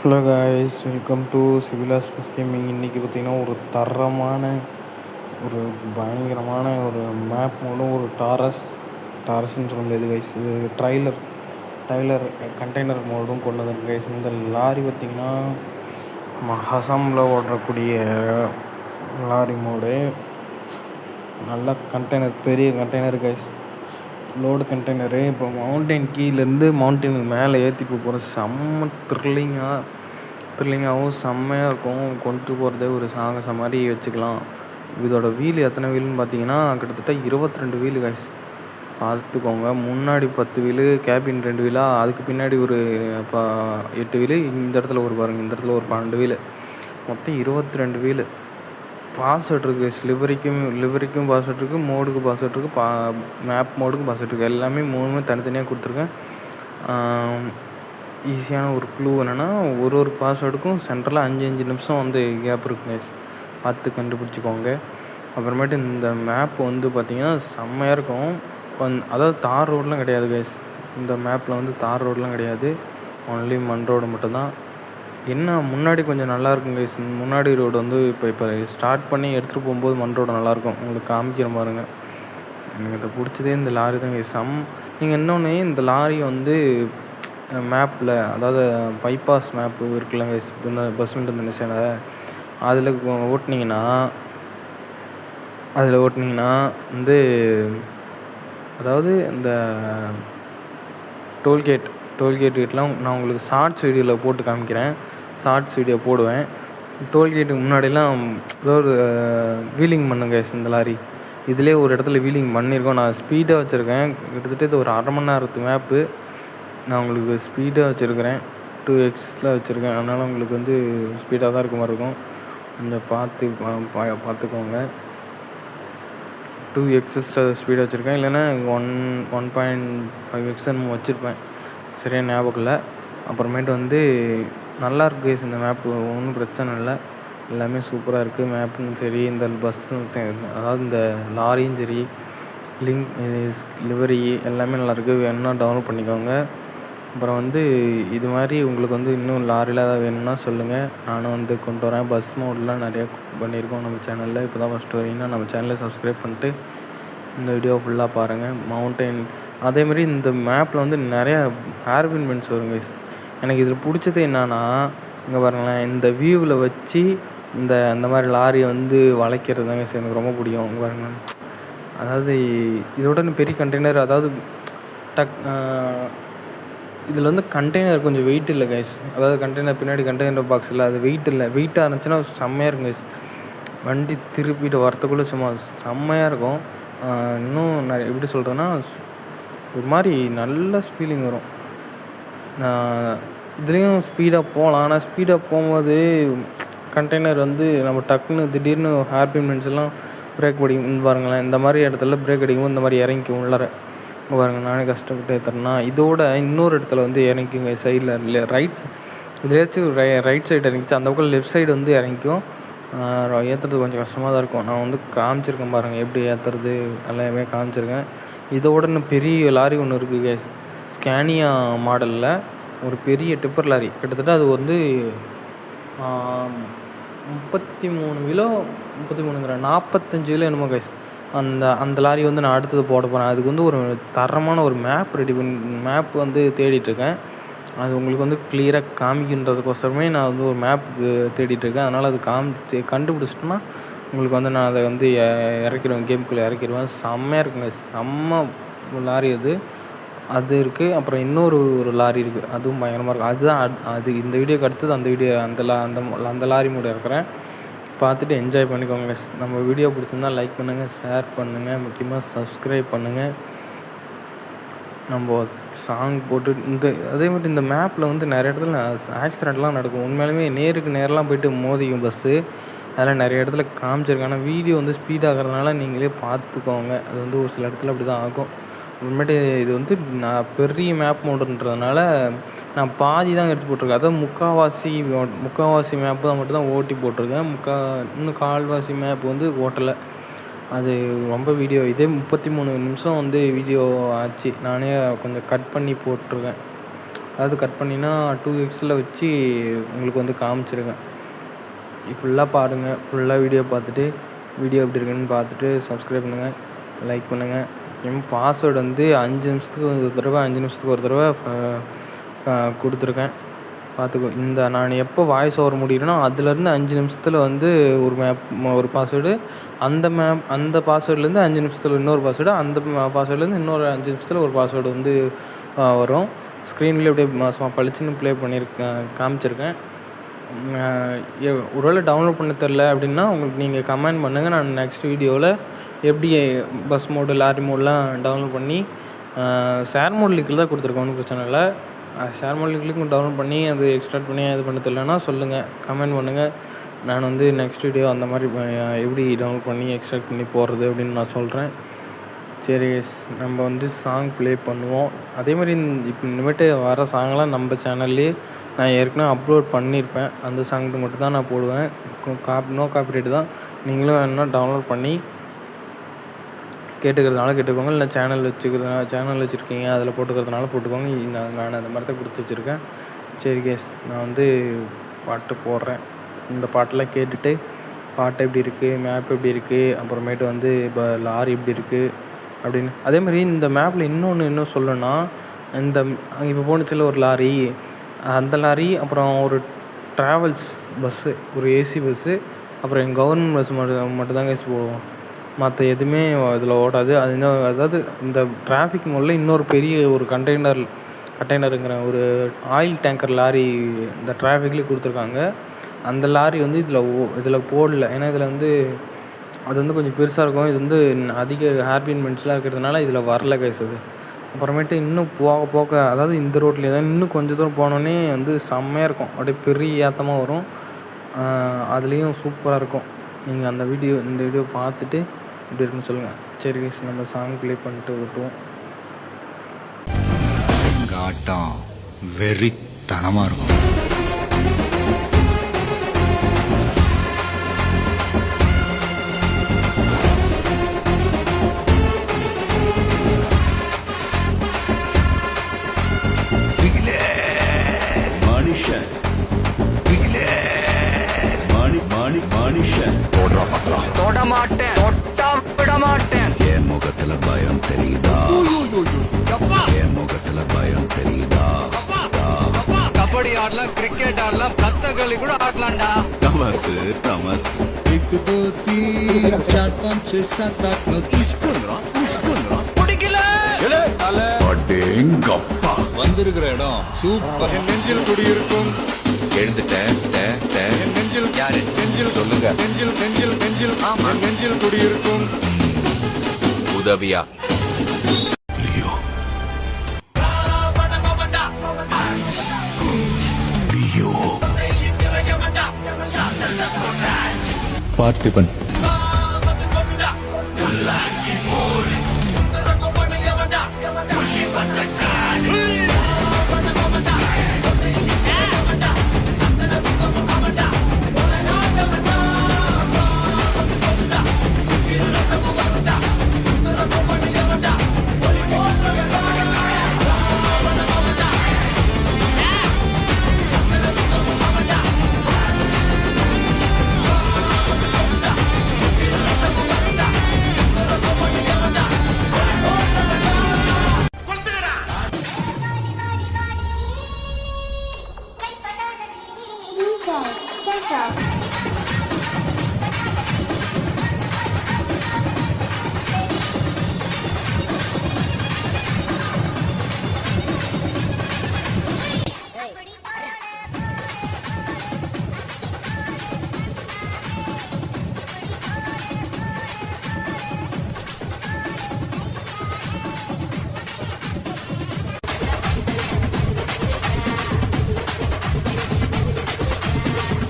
Hello guys, welcome to சிவிலாஸ் bus gaming. இன்றைக்கி பார்த்திங்கன்னா ஒரு தரமான ஒரு பயங்கரமான ஒரு மேப் மூலம் ஒரு டாரஸ்ன்னு சொல்ல முடியாது கைஸ். இது ட்ரைலர் கண்டெய்னர் மோடும் கொண்டு வந்திருக்கு கைஸ். இந்த லாரி பார்த்திங்கன்னா அசாமில் ஓடக்கூடிய லாரி மோடு. நல்ல கண்டெய்னர், பெரிய கண்டெய்னர் கைஸ், லோடு கண்டெய்னரு. இப்போ மவுண்டைன் கீழேருந்து மவுண்டனுக்கு மேலே ஏற்றி போகிற செம்ம த்ரில்லிங்காகவும் செம்மையாக இருக்கும். கொண்டு போகிறதே ஒரு சாகசம் மாதிரி வச்சுக்கலாம். இதோட வீல் எத்தனை வீலுன்னு பார்த்தீங்கன்னா கிட்டத்தட்ட 22 வீலு கைஸ். பார்த்துக்கோங்க. முன்னாடி 10 வீலு, கேபின் 2 வீலா, அதுக்கு பின்னாடி ஒரு 8 வீலு, இந்த இடத்துல ஒரு பாருங்கள், இந்த இடத்துல ஒரு 12 வீலு, மொத்தம் 22 வீலு. பாஸ்வேர்ட் இருக்குது, லிவரிக்கும் பாஸ்வேர்ட் இருக்குது, மோடுக்கு பாஸ்வேர்ட் இருக்குது, மேப் மோடுக்கும் பாஸ்வேர்ட் இருக்குது. எல்லாமே மூணுமே தனித்தனியாக கொடுத்துருக்கேன். ஈஸியான ஒரு க்ளூ என்னென்னா, ஒரு பாஸ்வேர்டுக்கும் சென்டரில் 5 நிமிஷம் வந்து கேப் இருக்குது கைஸ். பார்த்து கண்டுபிடிச்சிக்கோங்க. அப்புறமேட்டு இந்த மேப் வந்து பார்த்திங்கன்னா செம்மையாக இருக்கும். அதாவது தார் ரோடெலாம் கிடையாது கைஸ். இந்த மேப்பில் வந்து தார் ரோடெலாம் கிடையாது, ஒன்லி மண் ரோடு மட்டும்தான். என்ன முன்னாடி கொஞ்சம் நல்லாயிருக்கும் கைஸ். முன்னாடி ரோடு வந்து இப்போ ஸ்டார்ட் பண்ணி எடுத்துகிட்டு போகும்போது மண் ரோடு நல்லாயிருக்கும். உங்களுக்கு காமிக்கிற பாருங்கள். எனக்கு இதை பிடிச்சதே இந்த லாரி தான் கைஸ். நீங்கள் இன்னொன்று, இந்த லாரி வந்து மேப்பில், அதாவது பைபாஸ் மேப்பு இருக்குல்ல கைஸ், இந்த பஸ் இந்த நிச்சயம் அதில் ஓட்டினீங்கன்னா வந்து, அதாவது இந்த டோல்கேட்டுக்கெலாம் நான் உங்களுக்கு ஷார்ட்ஸ் வீடியோவில் போட்டு காமிக்கிறேன். ஷார்ட்ஸ் வீடியோ போடுவேன். டோல்கேட்டுக்கு முன்னாடிலாம் ஏதாவது வீலிங் பண்ணுங்க கைஸ். இந்த லாரி இதிலே ஒரு இடத்துல வீலிங் பண்ணியிருக்கோம். நான் ஸ்பீடாக வச்சுருக்கேன். கிட்டத்தட்ட இது ஒரு அரை மணி நேரத்து மேப்பு. நான் உங்களுக்கு ஸ்பீடாக வச்சுருக்கிறேன், 2x வச்சுருக்கேன். அதனால் உங்களுக்கு வந்து ஸ்பீடாக தான் இருக்க மாதிரி இருக்கும். கொஞ்சம் பார்த்துக்கோங்க. 2x ஸ்பீடாக வச்சுருக்கேன், இல்லைன்னா 1.5x வச்சுருப்பேன், சரியாக ஞாபகம் இல்லை. அப்புறமேட்டு வந்து நல்லாயிருக்கு கைஸ். இந்த மேப்பு ஒன்றும் பிரச்சனை இல்லை, எல்லாமே சூப்பராக இருக்குது. மேப்பும் சரி, இந்த பஸ்ஸும் சரி, அதாவது இந்த லாரியும் சரி, லிவரி எல்லாமே நல்லாயிருக்கு. வேணும்னா டவுன்லோட் பண்ணிக்கோங்க. அப்புறம் வந்து இது மாதிரி உங்களுக்கு வந்து இன்னும் லாரியில் ஏதாவது வேணும்னா சொல்லுங்கள், நானும் வந்து கொண்டு வரேன். பஸ் மோடெலாம் நிறையா பண்ணியிருக்கோம் நம்ம சேனலில். இப்போ தான் ஃபஸ்ட்டு வரீங்கன்னா நம்ம சேனலை சப்ஸ்கிரைப் பண்ணிட்டு இந்த வீடியோ ஃபுல்லாக பாருங்கள். மவுண்டைன் அதேமாதிரி இந்த மேப்பில் வந்து நிறையா ஹேர்பின் பென்ஸ் வரும் கைஸ். எனக்கு இதில் பிடிச்சது என்னன்னா, இங்கே பாருங்களேன், இந்த வியூவில் வச்சு அந்த மாதிரி லாரியை வந்து வளைக்கிறது தாங்க கைஸ் எனக்கு ரொம்ப பிடிக்கும். இங்கே பாருங்களேன், அதாவது இதோட பெரிய கண்டெய்னர், அதாவது இதில் வந்து கண்டெய்னர் கொஞ்சம் வெயிட் இல்லை கைஸ். அதாவது கண்டெய்னர் பின்னாடி கண்டெய்னர் பாக்ஸ் இல்லை, அது வெயிட் இல்லை. வெயிட்டாக இருந்துச்சுன்னா செம்மையாக இருக்கும் கைஸ். வண்டி திருப்பிட்டு வரத்துக்குள்ளே சும்மா செம்மையாக இருக்கும். இன்னும் நிறைய எப்படி சொல்கிறேன்னா, ஒரு மாதிரி நல்ல ஃபீலிங் வரும். இதுலேயும் ஸ்பீடாக போகலாம். ஆனால் ஸ்பீடாக போகும்போது கண்டெய்னர் வந்து நம்ம டக்குன்னு திடீர்னு ஹேர்பின் பென்ஸ் எல்லாம் பிரேக் அடிக்கும் பாருங்களேன். இந்த மாதிரி இடத்துல பிரேக் அடிக்கும்போது இந்த மாதிரி இறங்கிக்கும் உள்ளார பாருங்கள். நானே கஷ்டப்பட்டு ஏற்றுறேன்னா, இதோட இன்னொரு இடத்துல வந்து இறங்கிக்குங்க சைடில் இல்லை, இதுலேயாச்சும் ரைட் சைடு இறங்கிச்சு, அந்த பக்கம் லெஃப்ட் சைடு வந்து இறங்கிக்கும். ஏற்றுறது கொஞ்சம் கஷ்டமாக தான் இருக்கும். நான் வந்து காமிச்சிருக்கேன் பாருங்கள், எப்படி ஏற்றுறது எல்லாமே காமிச்சிருக்கேன். இதோட இன்னும் பெரிய லாரி ஒன்று இருக்குது கேஸ். ஸ்கேனியா மாடலில் ஒரு பெரிய டிப்பர் லாரி. கிட்டத்தட்ட அது வந்து 33 கிலோ 45 கிலோ என்னமோ கைஸ். அந்த லாரி வந்து நான் அடுத்தது போட போகிறேன். அதுக்கு வந்து ஒரு தரமான ஒரு மேப் வந்து தேடிட்டுருக்கேன். அது உங்களுக்கு வந்து கிளியராக காமிக்கின்றதுக்கோசரமே நான் வந்து ஒரு மேப்புக்கு தேடிட்டுருக்கேன். அதனால் அது கண்டுபிடிச்சிட்டோன்னா உங்களுக்கு வந்து நான் அதை வந்து இறக்கிடுவேன், கேமுக்குள்ளே இறக்கிடுவேன். செம்மையாக இருக்குங்க, செம்ம லாரி அது இருக்குது. அப்புறம் இன்னொரு லாரி இருக்குது, அதுவும் பயங்கரமாக இருக்கும். அது இந்த வீடியோக்கு அடுத்தது அந்த லாரி மூட இறக்குறேன். பார்த்துட்டு என்ஜாய் பண்ணிக்கோங்க. நம்ம வீடியோ பிடிச்சிருந்தால் லைக் பண்ணுங்கள், ஷேர் பண்ணுங்கள், முக்கியமாக சப்ஸ்கிரைப் பண்ணுங்கள். நம்ம சாங் போட்டு அதேமாதிரி இந்த மேப்பில் வந்து நிறைய இடத்துல ஆக்சிடெண்ட்லாம் நடக்கும். உண்மையாலுமே நேருக்கு நேரெலாம் போய்ட்டு மோதிக்கும் பஸ்ஸு. அதெல்லாம் நிறைய இடத்துல காமிச்சிருக்கேன். ஆனால் வீடியோ வந்து ஸ்பீடாகிறதுனால நீங்களே பார்த்துக்கோங்க. அது வந்து ஒரு சில இடத்துல அப்படி தான் ஆகும். அப்புறமேட்டு இது வந்து நான் பெரிய மேப் மோடுன்றதுனால நான் பாதி தான் எடுத்து போட்டிருக்கேன். அதாவது முக்கால்வாசி மேப்பு தான் மட்டும் தான் ஓட்டி போட்டிருக்கேன். இன்னும் கால்வாசி மேப் வந்து ஓட்டலை. அது ரொம்ப இதே 33 நிமிஷம் வந்து வீடியோ ஆச்சு. நானே கொஞ்சம் கட் பண்ணி போட்டிருக்கேன். அதாவது கட் பண்ணினா 2xல வச்சு உங்களுக்கு வந்து காமிச்சிருக்கேன். ஃபுல்லாக பாருங்கள். ஃபுல்லாக வீடியோ பார்த்துட்டு வீடியோ எப்படி இருக்குன்னு பார்த்துட்டு சப்ஸ்கிரைப் பண்ணுங்கள், லைக் பண்ணுங்கள். என் பாஸ்வேர்டு வந்து 5 நிமிஷத்துக்கு ஒரு தடவை 5 நிமிஷத்துக்கு ஒரு தடவை கொடுத்துருக்கேன். பார்த்துக்கோ. இந்த நான் எப்போ வாய்ஸ் ஓவர் முடிகிறேனோ அதுலேருந்து 5 நிமிஷத்தில் வந்து ஒரு பாஸ்வேர்டு, அந்த பாஸ்வேர்ட்லேருந்து 5 நிமிஷத்தில் இன்னொரு பாஸ்வேர்டு, அந்த பாஸ்வேர்ட்லேருந்து இன்னொரு 5 நிமிஷத்தில் ஒரு பாஸ்வேர்டு வந்து வரும். ஸ்க்ரீன்லேயே அப்படியே சும்மா பளிச்சுன்னு ப்ளே காமிச்சிருக்கேன். ஒருவேளை டவுன்லோட் பண்ண தெரில அப்படின்னா உங்களுக்கு நீங்கள் கமெண்ட் பண்ணுங்கள். நான் நெக்ஸ்ட் வீடியோவில் எப்படி பஸ் மோடு, லாரி மோட்லாம் டவுன்லோட் பண்ணி ஷேர் மோட் லிங்கில் தான் கொடுத்துருக்கேன், ஒன்றும் பிரச்சனை இல்லை. ஷேர் மோட் லிங்க்லையும் டவுன்லோட் பண்ணி அது எக்ஸ்ட்ராக்ட் பண்ணி இது பண்ண தெரியலனா சொல்லுங்கள், கமெண்ட் பண்ணுங்கள். நான் வந்து நெக்ஸ்ட் வீடியோ அந்த மாதிரி எப்படி டவுன்லோட் பண்ணி எக்ஸ்ட்ராக்ட் பண்ணி போடுறது அப்படின்னு நான் சொல்கிறேன். சரி, நம்ம வந்து சாங் ப்ளே பண்ணுவோம். அதே மாதிரி இப்போ இனிமேட்டு வர சாங்லாம் நம்ம சேனல்லே நான் ஏற்கனவே அப்லோட் பண்ணியிருப்பேன். அந்த சாங்க்கு மட்டும் தான் நான் போடுவேன். நோ காப்பிரைட் தான். நீங்களும் வேணுன்னா டவுன்லோட் பண்ணி கேட்டுக்கிறதுனால கேட்டுக்கோங்க, இல்லை சேனல் வச்சுருக்கீங்க அதில் போட்டுக்கிறதுனால போட்டுக்கோங்க. நான் அந்த மாதிரி தான் கொடுத்து வச்சுருக்கேன். சரி கேஸ், நான் வந்து பாட்டு போடுறேன். இந்த பாட்டெல்லாம் கேட்டுட்டு பாட்டு எப்படி இருக்குது, மேப் எப்படி இருக்குது, அப்புறமேட்டு வந்து இப்போ லாரி எப்படி இருக்குது அப்படின்னு. அதேமாதிரி இந்த மேப்பில் இன்னும் சொல்லணும்னா, இந்த இப்போ போணுச்சுல ஒரு லாரி, அந்த லாரி, அப்புறம் ஒரு ட்ராவல்ஸ் பஸ்ஸு, ஒரு ஏசி பஸ்ஸு, அப்புறம் எங்கள் கவர்மெண்ட் பஸ் மட்டும்தாங்க போவோம். மற்ற எதுவுமே இதில் ஓடாது. அது அதாவது இந்த டிராஃபிக் மோடில் இன்னொரு பெரிய ஒரு கண்டெய்னருங்கிற ஒரு ஆயில் டேங்கர் லாரி இந்த டிராஃபிக்லேயே கொடுத்துருக்காங்க. அந்த லாரி வந்து இதில் போடல. ஏன்னா இதில் வந்து அது வந்து கொஞ்சம் பெருசாக இருக்கும். இது வந்து அதிக ஹேர்பின்மெண்ட்ஸ்லாம் இருக்கிறதுனால இதில் வரல கைஸ். அது அப்புறமேட்டு இன்னும் போக அதாவது இந்த ரோட்லேயே தான் இன்னும் கொஞ்சம் தூரம் போனோடனே வந்து செம்மையாக இருக்கும். அப்படியே பெரிய ஏற்றமாக வரும். அதுலேயும் சூப்பராக இருக்கும். நீங்கள் இந்த வீடியோ பார்த்துட்டு எப்படி இருக்குன்னு சொல்லுங்கள். சரி கைஸ், நம்ம சாங் ப்ளே பண்ணிட்டு விட்டுவோம். எங்கள் ஆட்டம் வெறித்தனமாக இருக்கும். என் முகத்துல பயம் தெரியுதா? என் முகத்துல பயம் தெரியுதா? கபடி ஆடலாம், கிரிக்கெட் ஆடலாம், பத்தகளி கூட ஆடலாம்டா. தமசு एक दो तीन चार पाँच छः सात आठ नौ அடேங்கப்பா, வந்திருக்கிற இடம் சூப்பர். என் நெஞ்சில் குடியிருக்கும் எழுந்துட்டேன். என் நெஞ்சில் யாரு? நெஞ்சில் சொல்லுங்க. நெஞ்சில் ஆமா, நெஞ்சில் குடியிருக்கும் உதவியா? பார்த்திபன்.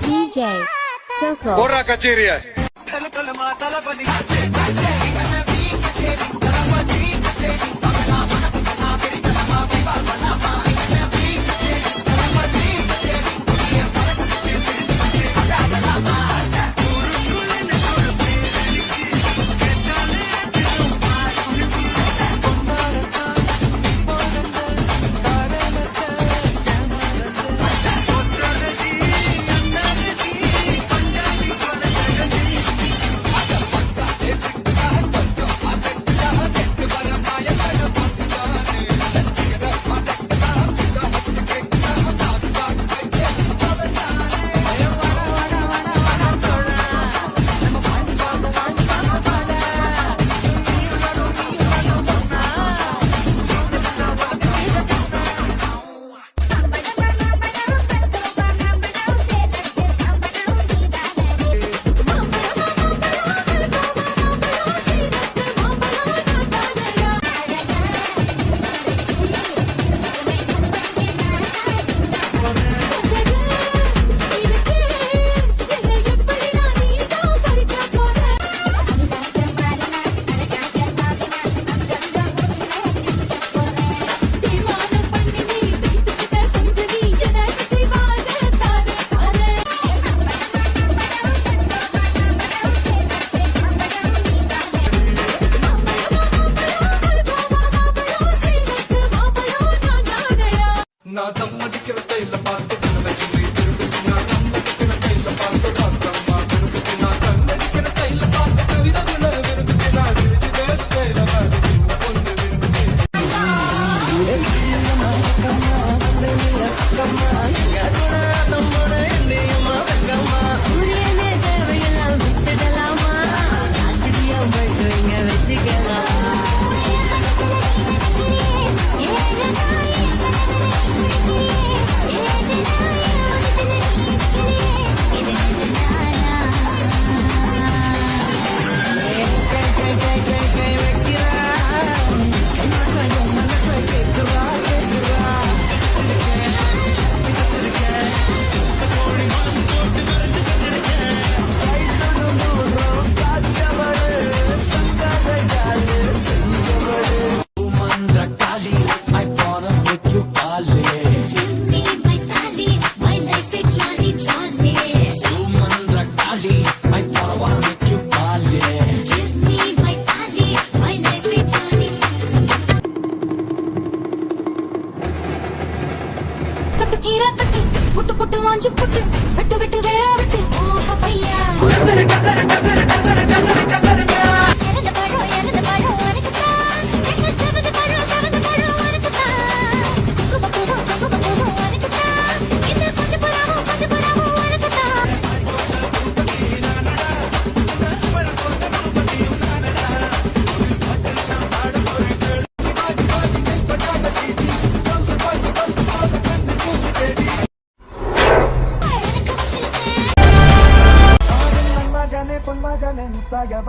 DJ Coco. போடுறா கச்சேரிய.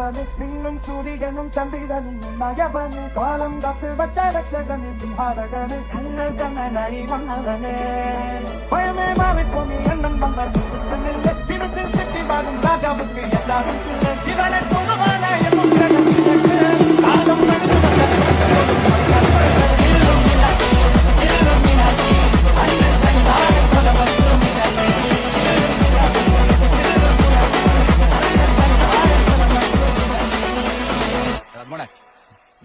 மாயவனு விண்ணும் சூரியனும் சந்திரனும் நயவனு காலம் காத்து வச்ச ரட்சகனு சிம்ஹாரகனு கண்ணல் கண்ணனி வண்ணவனு பயமே மாறிப்போனி எண்ணம் வந்த திருட்டு சிட்டி வாழும் ராஜாவுக்கு எல்லாரும் சொல்லு இவனை சொல்லுவான என்னும் காலம் நடந்து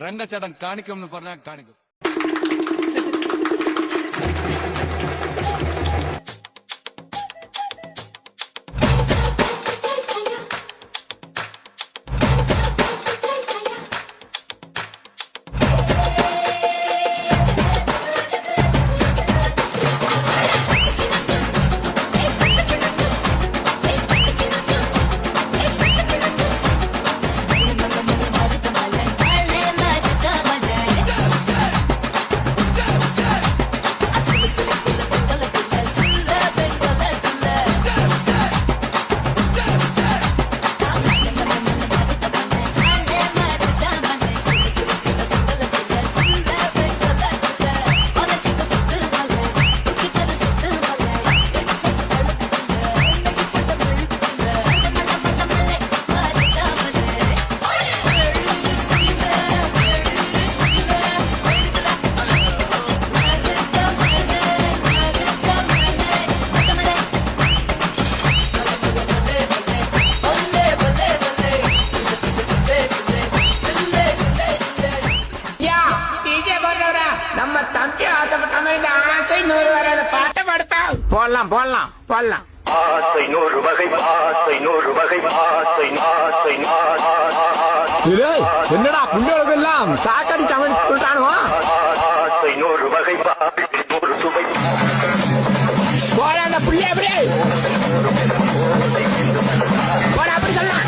രംഗച്ചേട്ടൻ കാണിക്കും എന്ന് പറഞ്ഞാൽ കാണിക്കും. போடலாம் ஆசை நூறு வகை ஆசை நூறு வகை ஆசை ஆசை என்னடா புள்ளோளுக்கு எல்லாம் சாக்கடி தமிழ் சொல்றானுவா ஆசை நூறு வகை நூறு சுவை போட அந்த புள்ளி அப்படியே போட அப்படி சொல்லலாம்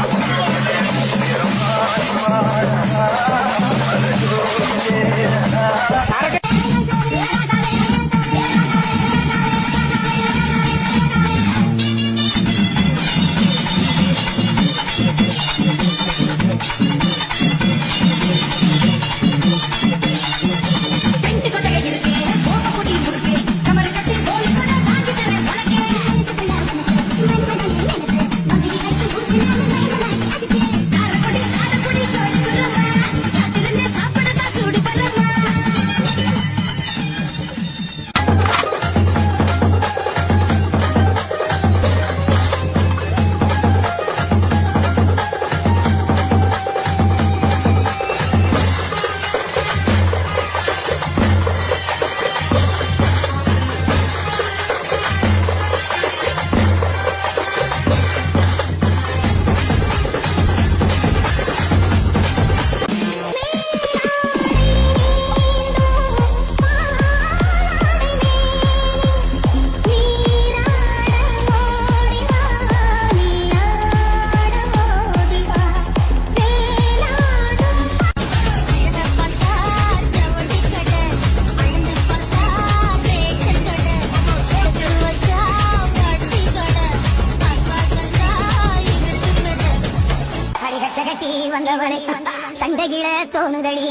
சண்டையில தோணுதடி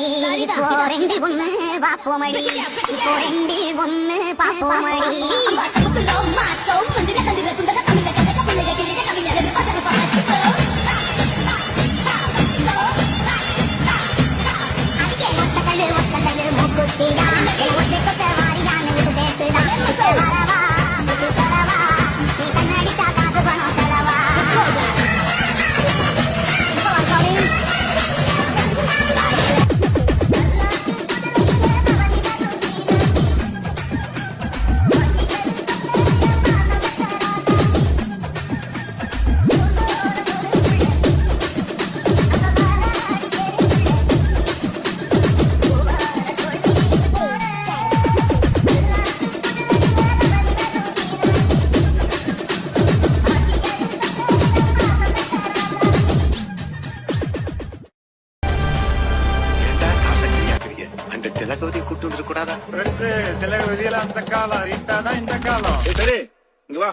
போரெண்டி ஒண்ணு பாப்போமடி போரெண்டி ஒண்ணு பாப்போமடி ஒத்தக்கல்லு மூக்குத்திதான் ஒத்தை கொத்த வாரியான விட்டு பேசுதான் வரவா தரவா நீ கண்ணடிச்சா காசு பணம் செலவா திலகவதி கூட்டு வந்துட கூடாதா? திலகவதியில அந்த காலம் இட்டாதான் இந்த காலம். சரி இங்க வா.